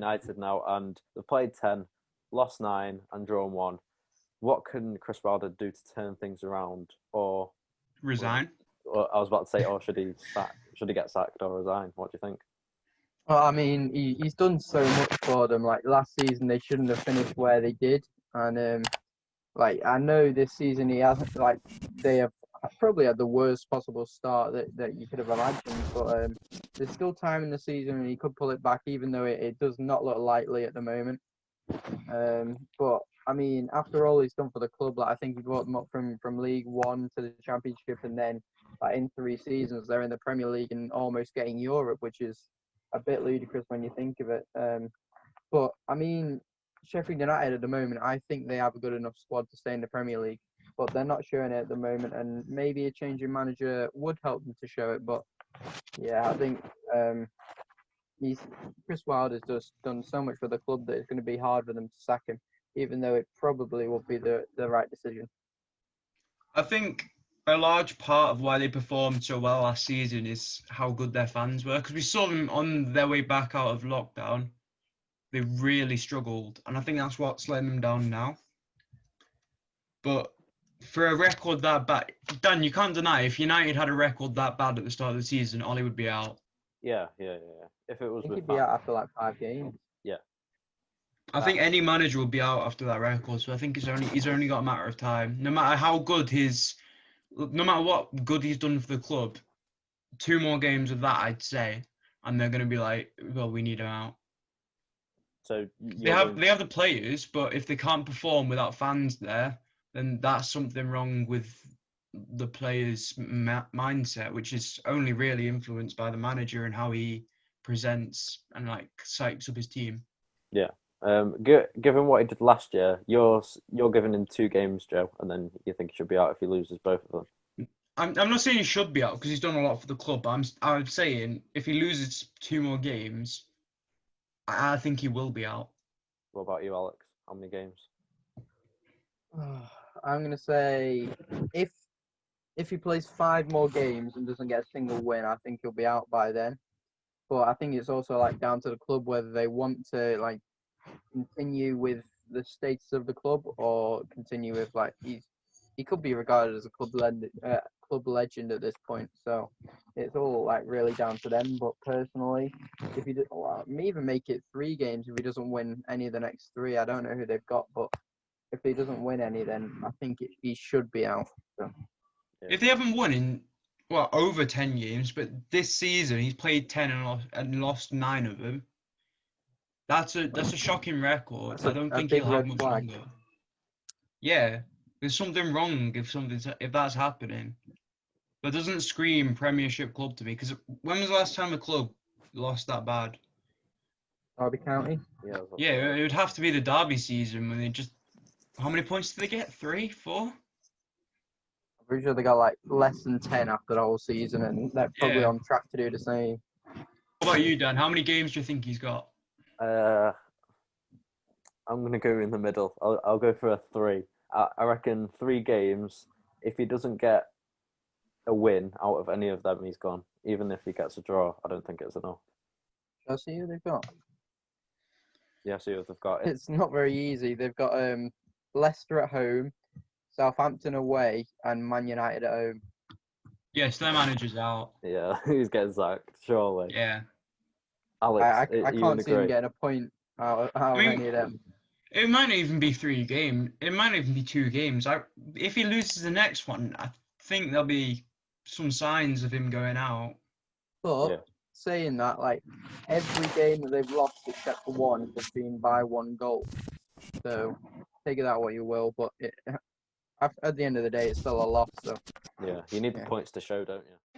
United now, and they've played 10, lost 9, and drawn 1. What can Chris Wilder do to turn things around, or Resign. I was about to say, or should he get sacked or resign? What do you think? Well, I mean, he's done so much for them. Like last season, they shouldn't have finished where they did, and like I know this season he hasn't. Like they have probably had the worst possible start that you could have imagined. But there's still time in the season, and he could pull it back, even though it does not look likely at the moment. But I mean, after all he's done for the club, like I think he brought them up from League One to the Championship, and then like in 3 seasons they're in the Premier League and almost getting Europe, which is a bit ludicrous when you think of it. But I mean, Sheffield United at the moment, I think they have a good enough squad to stay in the Premier League, but they're not showing it at the moment, and maybe a change in manager would help them to show it. But yeah, I think Chris Wilder's just done so much for the club that it's going to be hard for them to sack him, even though it probably will be the right decision. I think a large part of why they performed so well last season is how good their fans were, because we saw them on their way back out of lockdown. They really struggled, and I think that's what's letting them down now. But for a record that bad, Dan, you can't deny if United had a record that bad at the start of the season, Ollie would be out. Yeah. If it was I think with he'd be out after like 5 games. Yeah. I think any manager would be out after that record, so I think he's only got a matter of time. No matter what good he's done for the club, 2 more games of that, I'd say, and they're going to be like, well, we need him out. So they have the players, but if they can't perform without fans there, then that's something wrong with the players' mindset, which is only really influenced by the manager and how he presents and like psychs up his team. Yeah. Given what he did last year, you're giving him 2 games, Joe, and then you think he should be out if he loses both of them. I'm not saying he should be out because he's done a lot for the club. But I'm saying if he loses 2 more games, I think he will be out. What about you, Alex? How many games? I'm gonna say if he plays 5 more games and doesn't get a single win, I think he'll be out by then. But I think it's also like down to the club whether they want to like continue with the status of the club or continue with like he could be regarded as a club legend at this point. So it's all like really down to them. But personally, if he even make it 3 games, if he doesn't win any of the next 3, I don't know who they've got, but if he doesn't win any, then I think he should be out. So. If they haven't won in over 10 games, but this season he's played 10 and lost 9 of them. That's a shocking record. I don't think he'll have much longer. Yeah, there's something wrong if that's happening. That doesn't scream Premiership club to me. Because when was the last time a club lost that bad? Derby County. Yeah, it would have to be the Derby season when they just. How many points did they get? 3, 4? I'm pretty sure they got like less than 10 after the whole season, and they're probably on track to do the same. What about you, Dan? How many games do you think he's got? I'm gonna go in the middle. I'll go for a 3. I reckon 3 games. If he doesn't get a win out of any of them, he's gone. Even if he gets a draw, I don't think it's enough. Shall I see who they've got? Yeah, see who they've got. It's not very easy. They've got Leicester at home, Southampton away, and Man United at home. Yes, their manager's out. Yeah, he's getting sacked, surely. Yeah. Alex, I can't see him getting a point out of any of them. It might not even be 3 games. It might not even be 2 games. If he loses the next one, I think there'll be some signs of him going out. But saying that, like every game that they've lost except for 1 has been by 1 goal. So take it that what you will, but at the end of the day, it's still a loss. So yeah, you need the points to show, don't you?